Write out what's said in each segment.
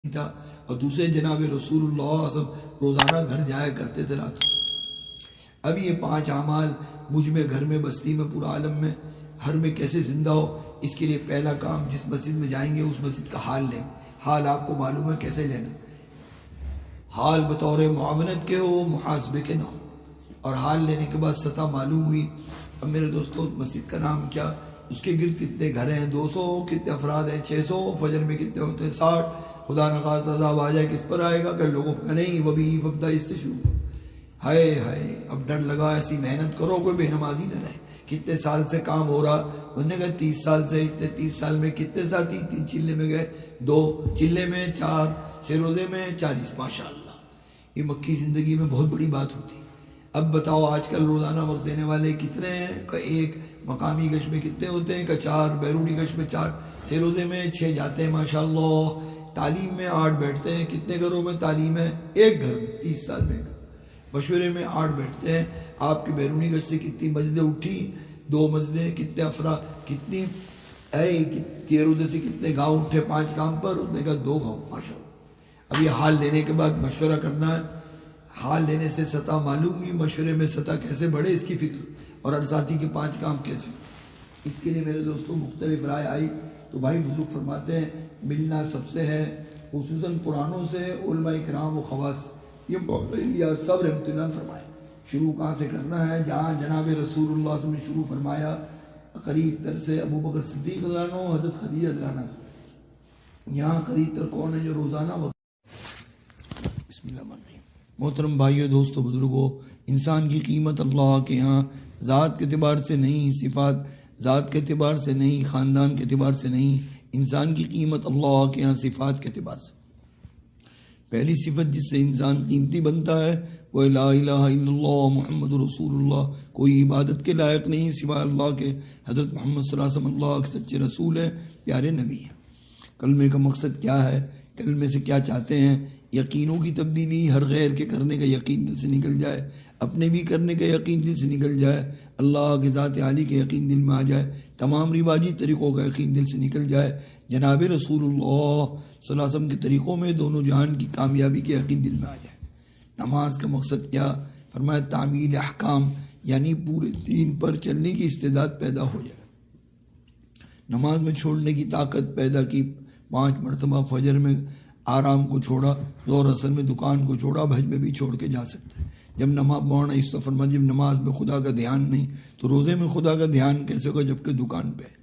تھا، اور دوسرے جناب رسول اللہ صلی اللہ علیہ وسلم روزانہ گھر جایا کرتے تھے رات کو۔ اب یہ 5 اعمال مجھ میں، گھر میں، بستی میں، پورا عالم میں، ہر میں کیسے زندہ ہو، اس کے لیے پہلا کام جس مسجد میں جائیں گے اس مسجد کا حال لیں۔ حال آپ کو معلوم ہے کیسے لینا، حال بطور معاونت کے ہو، محاسبے کے نہ ہو۔ اور حال لینے کے بعد سطح معلوم ہوئی۔ اب میرے دوستو، مسجد کا نام کیا، اس کے گرد کتنے گھر ہیں، 200 کتنے افراد ہیں، 600 فجر میں کتنے ہوتے ہیں، 60۔ خدا نخواستہ عذاب آ جائے کس پر آئے گا کہ لوگوں کا نہیں، وہ بھی وبدا اس سے شروع۔ ہائے ہائے، اب ڈر لگا، ایسی محنت کرو کوئی بے نمازی نہ رہے۔ کتنے سال سے کام ہو رہا، انہوں نے کہا 30 سال سے۔ اتنے 30 سال میں کتنے ساتھی، 3 چلے میں گئے، 2 چلے میں 4، 6 روزے میں 40، ماشاءاللہ۔ یہ مکی زندگی میں بہت بڑی بات ہوتی۔ اب بتاؤ آج کل روزانہ وقت دینے والے کتنے ہیں کہ 1 مقامی گشت میں کتنے ہوتے ہیں کہ 4، بیرونی گشت میں 4، 6 روزے میں 6 جاتے ہیں ماشاءاللہ۔ تعلیم میں 8 بیٹھتے ہیں، کتنے گھروں میں تعلیم ہے، 1 گھر میں 30 سال میں مشورے میں 8 بیٹھتے ہیں۔ آپ کی بیرونی گشت سے کتنی مسجدیں اٹھی، 2 مسجدیں، کتنے افراد، کتنی 6 روزے سے کتنے گاؤں اٹھے 5 کام پر، اس نے کہا 2 گاؤں، ماشاءاللہ۔ اب یہ حال لینے کے بعد مشورہ کرنا ہے۔ حال لینے سے سطح معلوم ہوئی، مشورے میں سطح کیسے بڑھے اس کی فکر، اور ہر ساتھی کے 5 کام کیسے۔ اس کے لیے میرے دوستوں مختلف رائے آئی، تو بھائی بزرگ فرماتے ہیں ملنا سب سے ہے، خصوصاً پرانوں سے، علماء کرام و خواص، یہ سب امتنان فرمائے۔ شروع کہاں سے کرنا ہے، جہاں جناب رسول اللہ صلی اللہ علیہ وسلم نے شروع فرمایا، قریب تر سے ابو بکر صدیق رضی اللہ عنہ، حضرت خدیجہ رضی اللہ عنہ سے۔ یہاں قریب تر کون ہے جو روزانہ بسم اللہ الرحمن الرحیم۔ محترم بھائیو، دوستو، بزرگو، انسان کی قیمت اللہ کے ہاں ذات کے اعتبار سے نہیں، صفات ذات کے اعتبار سے نہیں، خاندان کے اعتبار سے نہیں، انسان کی قیمت اللہ کے ہاں صفات کے اعتبار سے۔ پہلی صفت جس سے انسان قیمتی بنتا ہے وہ لا الہ الا اللہ محمد رسول اللہ، کوئی عبادت کے لائق نہیں سوائے اللہ کے، حضرت محمد صلی اللہ علیہ وسلم اللہ کے سچے رسول ہیں، پیارے نبی ہیں۔ کلمے کا مقصد کیا ہے، کلمے سے کیا چاہتے ہیں؟ یقینوں کی تبدیلی، ہر غیر کے کرنے کا یقین دل سے نکل جائے، اپنے بھی کرنے کا یقین دل سے نکل جائے، اللہ کی ذات عالی کا یقین دل میں آ جائے، تمام رواجی طریقوں کا یقین دل سے نکل جائے، جناب رسول اللہ صلی اللہ علیہ وسلم کے طریقوں میں دونوں جہان کی کامیابی کے یقین دل میں آ جائے۔ نماز کا مقصد کیا؟ فرمایا تعمیل احکام، یعنی پورے دین پر چلنے کی استعداد پیدا ہو جائے۔ نماز میں چھوڑنے کی طاقت پیدا کی، 5 مرتبہ فجر میں آرام کو چھوڑا، ظہر اثر میں دکان کو چھوڑا، حج میں بھی چھوڑ کے جا سکتے ہیں۔ جب نماز مولانا اس سفر میں جب نماز میں خدا کا دھیان نہیں تو روزے میں خدا کا دھیان کیسے ہوگا جبکہ دکان پہ ہے۔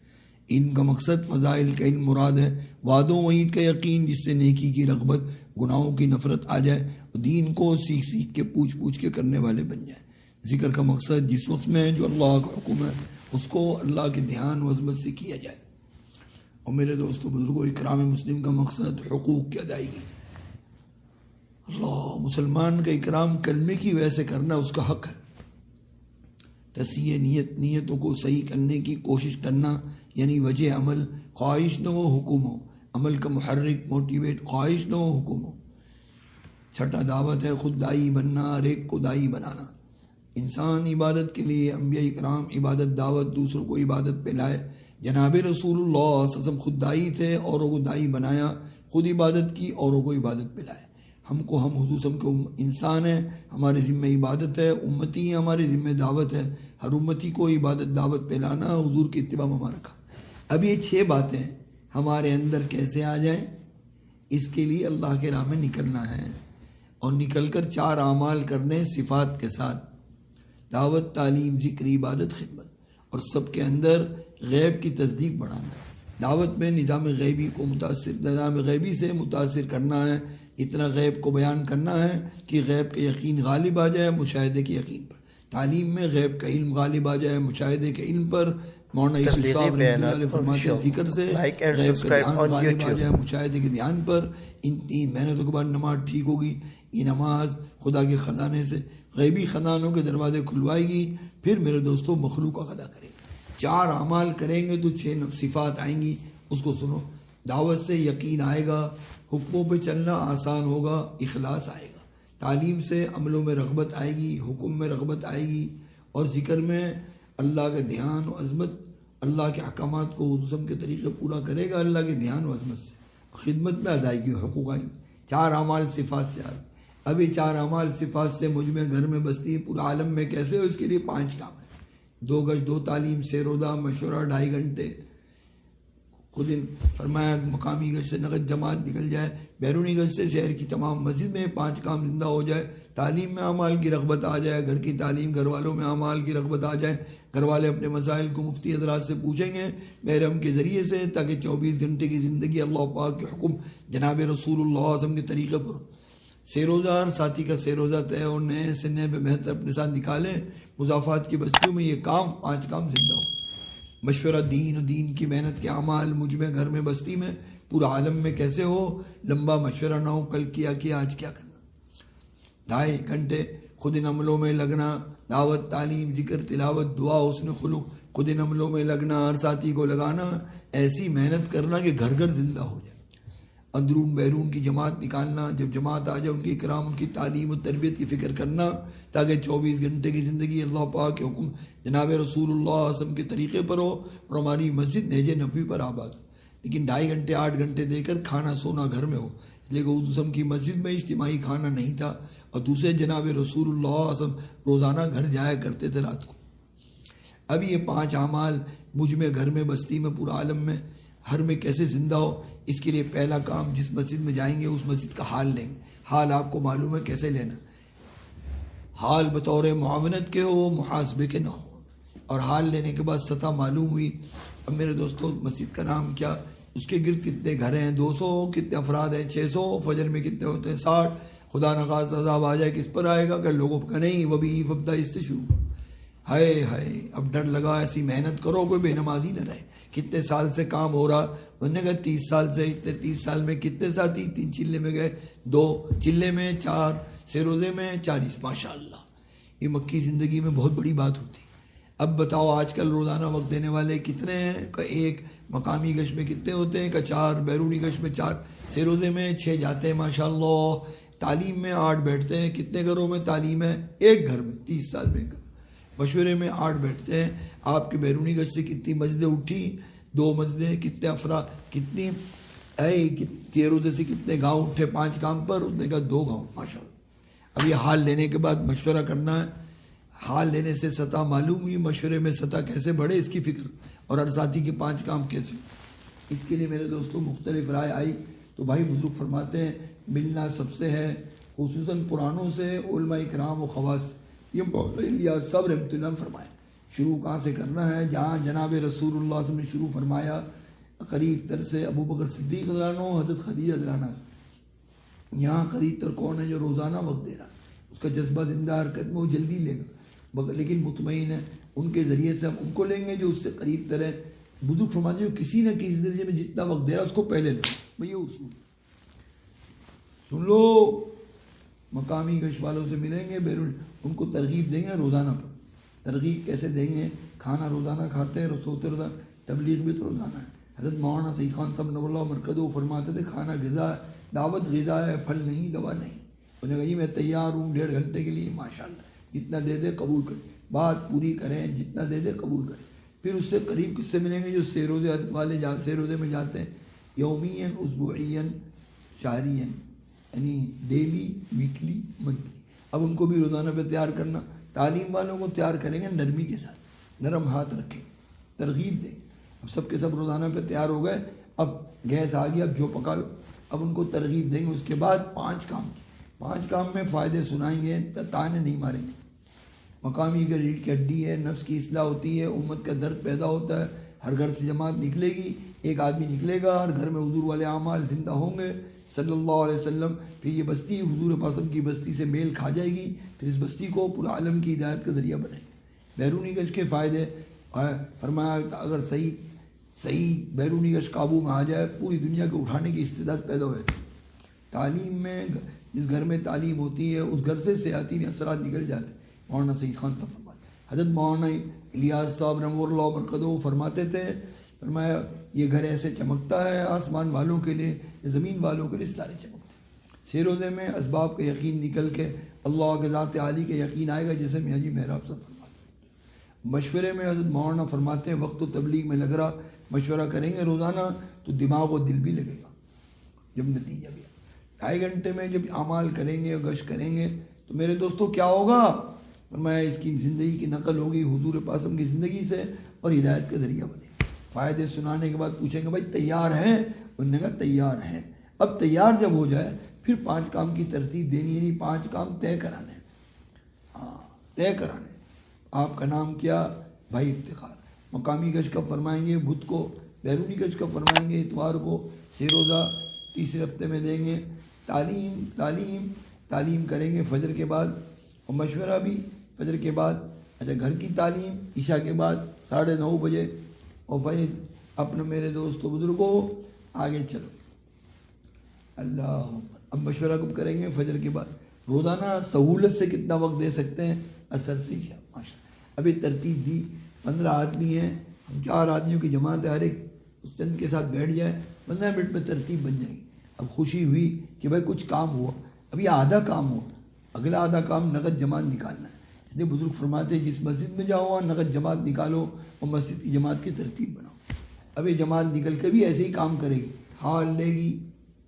ان کا مقصد فضائل کا علم مراد ہے، وعد و وعید کا یقین جس سے نیکی کی رغبت، گناہوں کی نفرت آ جائے، دین کو سیکھ سیکھ کے پوچھ پوچھ کے کرنے والے بن جائیں۔ ذکر کا مقصد جس وقت میں جو اللہ کا حکم ہے اس کو اللہ کے دھیان و عظمت سے کیا جائے۔ اور میرے دوستو بزرگوں، اکرام مسلم کا مقصد حقوق کی ادائیگی۔ اللہ مسلمان کا اکرام کلمے کی وجہ سے کرنا اس کا حق ہے۔ تصحیح نیت، نیتوں کو صحیح کرنے کی کوشش کرنا، یعنی وجہ عمل، خواہش نہ ہو حکم ہو، عمل کا محرک موٹیویٹ، خواہش نہ ہو حکم ہو۔ چھٹا دعوت ہے خود دائی بننا، ہر ایک کو دائی بنانا۔ انسان عبادت کے لیے، انبیاء اکرام عبادت دعوت دوسروں کو عبادت پہ لائے۔ جناب رسول اللہ صلی اللہ علیہ وسلم خود دائی تھے، اوروں کو دائی بنایا، خود عبادت کی، اوروں کو عبادت پہ لائے۔ ہم حضور صلی اللہ علیہ وسلم کے انسان ہیں، ہمارے ذمہ عبادت ہے، امتی ہیں، ہمارے ذمہ دعوت ہے، ہر امتی کو عبادت دعوت پہ لانا، حضور کی اتباع میں ہمارا کام۔ اب یہ 6 باتیں ہمارے اندر کیسے آ جائیں، اس کے لیے اللہ کے راہ میں نکلنا ہے، اور نکل کر 4 اعمال کرنے صفات کے ساتھ، دعوت، تعلیم، ذکر، عبادت، خدمت، اور سب کے اندر غیب کی تصدیق بڑھانا ہے۔ دعوت میں نظام غیبی کو نظام غیبی سے متاثر کرنا ہے، اتنا غیب کو بیان کرنا ہے کہ غیب کا یقین غالب آ جائے مشاہدے کے یقین پر۔ تعلیم میں غیب کا علم غالب آ جائے مشاہدے کے علم پر۔ مولانا یوسف صاحب رحمۃ اللہ علیہ فرماتے ہیں ذکر سے غیب کا دھیان غالب آ جائے مشاہدے کے دھیان پر۔ ان 3 محنتوں کے بعد نماز ٹھیک ہوگی۔ یہ نماز خدا کے خزانے سے غیبی خزانوں کے دروازے کھلوائے گی، پھر میرے دوستوں مخلوق کا ادا کرے گی۔ 4 اعمال کریں گے تو 6 صفات آئیں گی، اس کو سنو۔ دعوت سے یقین آئے گا، حکموں پہ چلنا آسان ہوگا، اخلاص آئے گا۔ تعلیم سے عملوں میں رغبت آئے گی، حکم میں رغبت آئے گی، اور ذکر میں اللہ کا دھیان و عظمت، اللہ کے احکامات کو حضور کے طریقے پورا کرے گا اللہ کے دھیان و عظمت سے۔ خدمت میں ادائیگی حقوق آئیں گے، 4 اعمال صفات سے آئیں۔ اب یہ 4 اعمال صفات سے مجھ میں گھر میں بستی پورے عالم میں کیسے ہو، اس کے لیے 5 کام ہیں۔ 2 گز 2 تعلیم، سیر و ضا، مشورہ 2.5 گھنٹے۔ خود فرمایا مقامی گز سے نقد جماعت نکل جائے، بیرونی گز سے شہر کی تمام مسجد میں 5 کام زندہ ہو جائے، تعلیم میں اعمال کی رغبت آ جائے، گھر کی تعلیم، گھر والوں میں اعمال کی رغبت آ جائے، گھر والے اپنے مسائل کو مفتی حضرات سے پوچھیں گے محرم کے ذریعے سے، تاکہ 24 گھنٹے کی زندگی اللہ پاک کے حکم جناب رسول اللہ صلی اللہ علیہ وسلم کے طریقے پر ہو۔ سیروزہ ساتھی کا سیروزہ طے اور نئے سے نئے بہتر اپنے ساتھ نکالیں۔ مضافات کی بستیوں میں یہ کام 5 کام زندہ ہو۔ مشورہ دین کی محنت کے اعمال مجھ میں گھر میں بستی میں پورا عالم میں کیسے ہو، لمبا مشورہ نہ ہو کل کیا آج کیا کرنا۔ 2.5 گھنٹے خود ان عملوں میں لگنا، دعوت، تعلیم، ذکر، تلاوت، دعا، حسن خلق، خود ان عملوں میں لگنا، ہر ساتھی کو لگانا، ایسی محنت کرنا کہ گھر گھر زندہ ہو جائے۔ اندرون بیرون کی جماعت نکالنا، جب جماعت آ جائے ان کی اکرام، ان کی تعلیم و تربیت کی فکر کرنا، تاکہ 24 گھنٹے کی زندگی اللہ پاک کے حکم جناب رسول اللہ صلی اللہ علیہ وسلم کے طریقے پر ہو اور ہماری مسجد نہج نبوی پر آباد ہو۔ لیکن 2.5 گھنٹے 8 گھنٹے دے کر کھانا سونا گھر میں ہو، اس لیے کہ حضور وسلم کی مسجد میں اجتماعی کھانا نہیں تھا، اور دوسرے جناب رسول اللہ صلی اللہ علیہ وسلم روزانہ گھر جایا کرتے تھے رات کو۔ اب یہ 5 اعمال مجھ میں گھر میں بستی میں پورا عالم میں ہر میں کیسے زندہ ہو، اس کے لیے پہلا کام جس مسجد میں جائیں گے اس مسجد کا حال لیں گے۔ حال آپ کو معلوم ہے کیسے لینا، حال بطور معاونت کے ہو، محاسبے کے نہ ہو۔ اور حال لینے کے بعد سطح معلوم ہوئی۔ اب میرے دوستوں مسجد کا نام کیا، اس کے گرد کتنے گھر ہیں، 200 کتنے افراد ہیں، 600 فجر میں کتنے ہوتے ہیں، 60۔ خدا نخواستہ عذاب آ جائے کس پر آئے گا کہ لوگوں کا نہیں، وہ بھی فبدا اس سے شروع کرو۔ ہائے ہائے اب ڈر لگا، ایسی محنت کرو کوئی بے نمازی نہ رہے۔ کتنے سال سے کام ہو رہا، انہوں نے کہا 30 سال سے۔ اتنے 30 سال میں کتنے ساتھی، 3 چلے میں گئے، 2 چلے میں 4، سیروزے میں 40۔ ماشاءاللہ یہ مکی زندگی میں بہت بڑی بات ہوتی۔ اب بتاؤ آج کل روزانہ وقت دینے والے کتنے ہیں، کہ 1 مقامی گشت میں کتنے ہوتے ہیں، کہ 4 بیرونی گشت میں 4، سیروزے میں 6 جاتے ہیں ماشاءاللہ، تعلیم میں 8 بیٹھتے ہیں۔ کتنے گھروں میں تعلیم ہے، 1 گھر میں 30 سال میں مشورے میں 8 بیٹھتے ہیں۔ آپ کے بیرونی گز سے کتنی مسجدیں اٹھی، 2 مسجدیں، کتنے افراد، کتنی سیروزے سے کتنے گاؤں اٹھے 5 کام پر، اس نے کہا 2 گاؤں ماشاءاللہ۔ اب یہ حال لینے کے بعد مشورہ کرنا ہے۔ حال لینے سے سطح معلوم ہوئی، مشورے میں سطح کیسے بڑھے اس کی فکر، اور ہر ساتھی کے 5 کام کیسے۔ اس کے لیے میرے دوستوں مختلف رائے آئی تو بھائی بزرگ فرماتے ہیں ملنا سب سے ہے، خصوصاً پرانوں سے، علماء کرام و خواص، یہ الیاس صاحب رحمۃ اللہ فرمائے۔ شروع کہاں سے کرنا ہے، جہاں جناب رسول اللہ صلی اللہ علیہ وسلم نے شروع فرمایا، قریب تر سے ابو بکر صدیق رضی اللہ عنہ، حضرت خدیجہ رضی اللہ عنہ سے۔ یہاں قریب تر کون ہے جو روزانہ وقت دے رہا ہے، اس کا جذبہ زندہ حرکت میں، وہ جلدی لے گا، لیکن مطمئن ہے ان کے ذریعے سے ہم ان کو لیں گے جو اس سے قریب تر ہے۔ بزرگ فرماتے ہیں جو کسی نہ کسی درجے میں جتنا وقت دے رہا ہے اس کو پہلے لو۔ بھئی یہ اصول سن لو، مقامی گشت والوں سے ملیں گے، بیرون ان کو ترغیب دیں گے روزانہ پر۔ ترغیب کیسے دیں گے، کھانا روزانہ کھاتے ہیں، سوتے روزانہ، تبلیغ بھی تو روزانہ ہے۔ حضرت مولانا سعید خان صاحب نور اللہ مرکزو فرماتے تھے کھانا غذا ہے، دعوت غذا ہے، پھل نہیں، دوا نہیں۔ انہوں نے کہا جی میں تیار ہوں 1.5 گھنٹے کے لیے، ماشاءاللہ جتنا دے دے قبول کریں، بات پوری کریں، جتنا دے دے قبول کریں۔ پھر اس سے قریب کس سے ملیں گے، جو سیروزے والے سیروزے میں جاتے ہیں، یومین، اسبوعین، شہرین، یعنی ڈیلی، ویکلی، منتھلی۔ اب ان کو بھی روزانہ پہ تیار کرنا۔ تعلیم والوں کو تیار کریں گے نرمی کے ساتھ، نرم ہاتھ رکھیں، ترغیب دیں۔ اب سب کے سب روزانہ پہ تیار ہو گئے، اب گیس آ گیا، اب جو پکا لو، اب ان کو ترغیب دیں گے۔ اس کے بعد 5 کام کی، 5 کام میں فائدے سنائیں گے، تانے نہیں ماریں گے۔ مقامی کا ریڑھ کی ہڈی ہے، نفس کی اصلاح ہوتی ہے، امت کا درد پیدا ہوتا ہے، ہر گھر سے جماعت نکلے گی، ایک آدمی نکلے گا، ہر گھر میں حضور والے اعمال زندہ ہوں گے صلی اللہ علیہ وسلم۔ پھر یہ بستی حضور پاک کی بستی سے میل کھا جائے گی، پھر اس بستی کو پورا عالم کی ہدایت کا ذریعہ بنائے گی۔ بیرونی گشت کے فائدے فرمایا اگر صحیح بیرونی گشت قابو میں آ جائے، پوری دنیا کو اٹھانے کی استعداد پیدا ہو جاتی ہے۔ تعلیم میں جس گھر میں تعلیم ہوتی ہے اس گھر سے سیاتی اثرات نکل جاتے ہیں۔ مولانا سعید خان صاحب فرماتے، حضرت مولانا الیاس صاحب نور اللہ مرکزو فرماتے تھے، فرمایا یہ گھر ایسے چمکتا ہے آسمان والوں کے لیے، زمین والوں کے لیے ستارے چمکتے ہیں۔ سیروزے میں اسباب کا یقین نکل کے اللہ کے ذات عالی کے یقین آئے گا، جیسے میاں جی محراب صاحب فرماتے ہیں۔ مشورے میں حضرت مولانا فرماتے ہیں وقت و تبلیغ میں لگ رہا، مشورہ کریں گے روزانہ تو دماغ و دل بھی لگے گا۔ جب نتیجہ بھی 2.5 گھنٹے میں جب اعمال کریں گے اور گشت کریں گے تو میرے دوستوں کیا ہوگا؟ فرمایا اس کی زندگی کی نقل ہوگی حضور پاسم کی زندگی سے اور ہدایت کا ذریعہ بنے. فائدے سنانے کے بعد پوچھیں گے بھائی تیار ہیں؟ انہوں نے کہا تیار ہیں. اب تیار جب ہو جائے پھر 5 کام کی ترتیب دینی ہے. 5 کام طے کرانے. ہاں طے کرانے. آپ کا نام کیا؟ بھائی افتخار. مقامی گشت کا فرمائیں گے بدھ کو، بیرونی گشت کا فرمائیں گے اتوار کو، 6 روزہ تیسرے ہفتے میں دیں گے. تعلیم کریں گے فجر کے بعد، اور مشورہ بھی فجر کے بعد. اچھا گھر کی تعلیم عشاء کے بعد 9:30 بجے. اور بھائی اپنے میرے دوستوں بزرگوں آگے چلو. اللہ اب مشورہ کب کریں گے؟ فجر کے بعد. روزانہ سہولت سے کتنا وقت دے سکتے ہیں؟ اثر سے کیا ماشاء اللہ. ابھی ترتیب دی. 15 آدمی ہیں، ہم 4 آدمیوں کی جماعت ہے، ہر ایک اس چند کے ساتھ بیٹھ جائے، 15 منٹ میں ترتیب بن جائے گی. اب خوشی ہوئی کہ بھائی کچھ کام ہوا. ابھی آدھا کام ہوا، اگلا آدھا کام نقد جماعت نکالنا ہے. اس لیے بزرگ فرماتے ہیں جس مسجد میں جاؤ وہاں نقد جماعت نکالو اور مسجد کی جماعت کی ترتیب بناؤ. اب یہ جماعت نکل کے بھی ایسے ہی کام کرے گی، حال لے گی،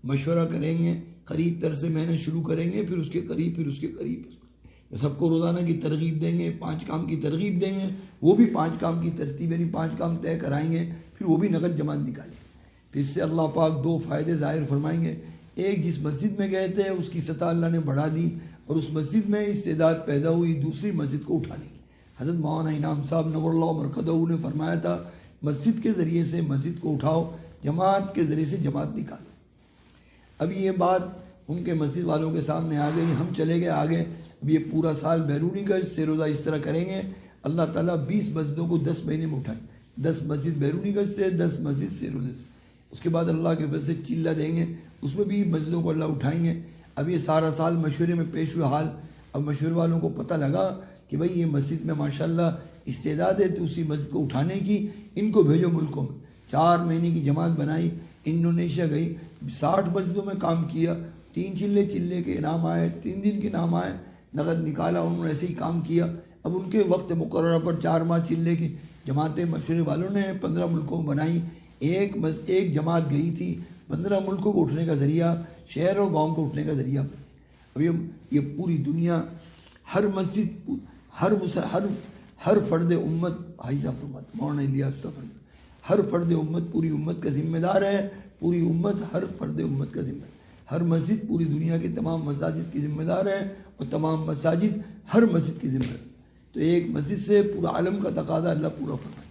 مشورہ کریں گے، قریب تر سے محنت شروع کریں گے، پھر اس کے قریب، پھر اس کے قریب. سب کو روزانہ کی ترغیب دیں گے، 5 کام کی ترغیب دیں گے. وہ بھی 5 کام کی ترتیب یعنی 5 کام طے کرائیں گے، پھر وہ بھی نقد جماعت نکالیں. پھر اس سے اللہ پاک 2 فائدے ظاہر فرمائیں گے. ایک، جس مسجد میں گئے تھے اس کی سطح اللہ نے بڑھا دی اور اس مسجد میں استعداد پیدا ہوئی دوسری مسجد کو اٹھانے کی. حضرت مولانا انعام صاحب نور اللہ مرقدہ نے فرمایا تھا مسجد کے ذریعے سے مسجد کو اٹھاؤ، جماعت کے ذریعے سے جماعت نکالو. اب یہ بات ان کے مسجد والوں کے سامنے آ گئی. ہم چلے گئے آگے. اب یہ پورا سال بیرونی گشت 6 روزہ اس طرح کریں گے. اللہ تعالیٰ 20 مسجدوں کو 10 مہینے میں اٹھائیں. 10 مسجد بیرونی گشت سے، 10 مسجد 6 روزے سے. اس کے بعد اللہ کے فضل سے چلہ دیں گے، اس میں بھی مسجدوں کو اللہ اٹھائیں گے. اب یہ سارا سال مشورے میں پیش ہوئے حال. اب مشورے والوں کو پتہ لگا کہ بھئی یہ مسجد میں ماشاءاللہ استعداد ہے تو اسی مسجد کو اٹھانے کی، ان کو بھیجو ملکوں میں. 4 مہینے کی جماعت بنائی، انڈونیشیا گئی، 60 مسجدوں میں کام کیا. 3 چلے کے انعام آئے، 3 دن کے انعام آئے، نقد نکالا. انہوں نے ایسے ہی کام کیا. اب ان کے وقت مقررہ پر 4 ماہ چلے کی جماعتیں مشورے والوں نے 15 ملکوں میں بنائی. ایک جماعت گئی تھی 15 ملکوں کو اٹھنے کا ذریعہ، شہر اور گاؤں کو اٹھنے کا ذریعہ. اب یہ پوری دنیا، ہر مسجد، ہر فرد امت، بھائی صاحب فرماتے مولانا الیاس صاحب، ہر فرد امت پوری امت کا ذمہ دار ہے. پوری امت ہر فرد امت کا ذمہ دار. ہر مسجد پوری دنیا کے تمام مساجد کی ذمہ دار ہے اور تمام مساجد ہر مسجد کی ذمہ دار. تو ایک مسجد سے پورا عالم کا تقاضا اللہ پورا فرمائے.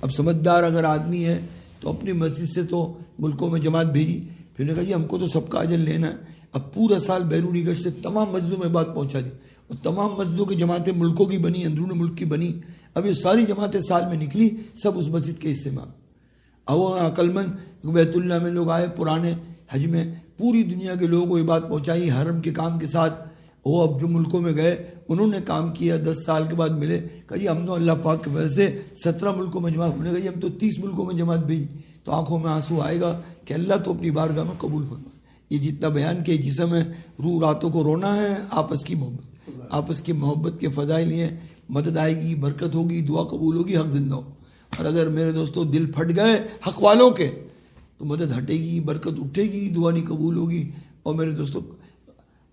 اب سمجھدار اگر آدمی ہے تو اپنی مسجد سے تو ملکوں میں جماعت بھیجی. پھر نے کہا جی ہم کو تو سب کا اجر لینا ہے. اب پورا سال بیرونی گشت سے تمام مسجدوں میں بات پہنچا دی اور تمام مسجدوں کی جماعتیں ملکوں کی بنی، اندرون ملک کی بنی. اب یہ ساری جماعتیں سال میں نکلی، سب اس مسجد کے حصے میں. اب وہ عقلمند بیت اللہ میں لوگ آئے، پرانے حج میں پوری دنیا کے لوگوں کو یہ بات پہنچائی حرم کے کام کے ساتھ. وہ اب جو ملکوں میں گئے انہوں نے کام کیا، 10 سال کے بعد ملے، کہا جی ہم تو اللہ پاک کی وجہ سے 17 ملکوں میں جماعت ہونے گئی، ہم تو 30 ملکوں میں جماعت بھیجی. تو آنکھوں میں آنسو آئے گا کہ اللہ تو اپنی بارگاہ میں قبول فرمائے. یہ جتنا بیان کے جسم ہے، روح راتوں کو رونا ہے، آپس کی محبت، آپس کی محبت کے فضائل ہیں. مدد آئے گی، برکت ہوگی، دعا قبول ہوگی، حق زندہ ہو. اور اگر میرے دوستوں دل پھٹ گئے حق والوں کے تو مدد ہٹے گی، برکت اٹھے گی، دعا نہیں قبول ہوگی. اور میرے دوستوں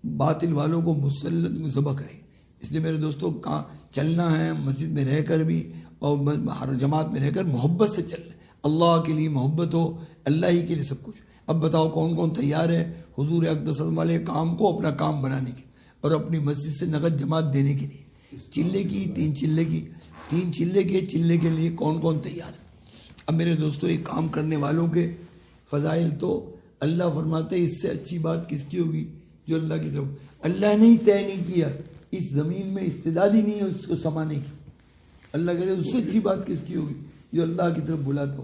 باطل والوں کو مسلط ذبح کریں. اس لیے میرے دوستوں کہاں چلنا ہے، مسجد میں رہ کر بھی اور ہر جماعت میں رہ کر محبت سے چلنا. اللہ کے لیے محبت ہو، اللہ ہی کے لیے سب کچھ. اب بتاؤ کون کون تیار ہے حضور اقدس صلی اللہ علیہ کام کو اپنا کام بنانے کے اور اپنی مسجد سے نقد جماعت دینے کے لیے؟ چلے کی 3 چلے کی 3 چلے کے لیے کون کون تیار ہے؟ اب میرے دوستوں یہ کام کرنے والوں کے فضائل تو اللہ فرماتے ہیں اس سے اچھی بات کس کی ہوگی جو اللہ کی طرف اللہ نے ہی طے نہیں کیا. اس زمین میں استعداد ہی نہیں ہے اس کو سمانے کی. اللہ کہتے اس سے اچھی بات کس کی ہوگی جو اللہ کی طرف بلاتا ہو.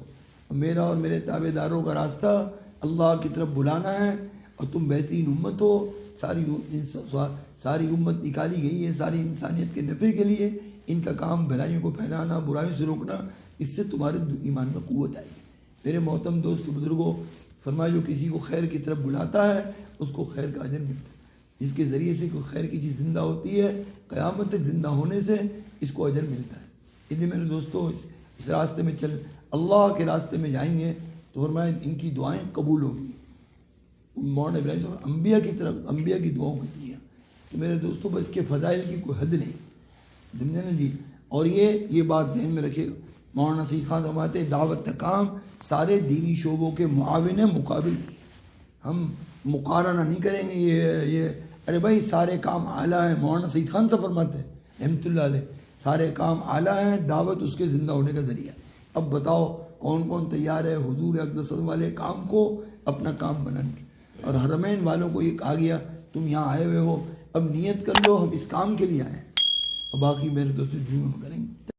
میرا اور میرے تابع داروں کا راستہ اللہ کی طرف بلانا ہے اور تم بہترین امت ہو. ساری امت نکالی گئی ہے ساری انسانیت کے نفع کے لیے. ان کا کام بھلائیوں کو پھیلانا، برائیوں سے روکنا. اس سے تمہارے ایمان میں قوت آئے گی. میرے محترم دوست بزرگوں، فرمایا جو کسی کو خیر کی طرف بلاتا ہے اس کو خیر کا اجر ملتا ہے. جس کے ذریعے سے کوئی خیر کی چیز زندہ ہوتی ہے، قیامت تک زندہ ہونے سے اس کو اجر ملتا ہے. اس لیے میرے دوستوں اس راستے میں اللہ کے راستے میں جائیں گے تو فرمایا ان کی دعائیں قبول ہوں گی. مولانا ابراہیم صاحب انبیاء کی طرف انبیاء کی دعاؤں کی دیا. تو میرے دوستوں بس کے فضائل کی کوئی حد نہیں, سمجھے نا جی. اور یہ بات ذہن میں رکھے. مولانا سید خان فرماتے ہیں دعوت کام سارے دینی شعبوں کے معاون مقابل. ہم مقارنہ نہیں کریں گے یہ ارے بھائی سارے کام اعلیٰ ہیں. مولانا سید خان صاحب فرماتے ہیں رحمۃ اللہ علیہ سارے کام اعلیٰ ہیں, دعوت اس کے زندہ ہونے کا ذریعہ. اب بتاؤ کون کون تیار ہے حضور اقدس والے کام کو اپنا کام بنانے کے. اور حرمین والوں کو یہ کہا گیا تم یہاں آئے ہوئے ہو, اب نیت کر لو ہم اس کام کے لیے آئے ہیں. اور باقی میرے دوستوں جو ہم کریں گے.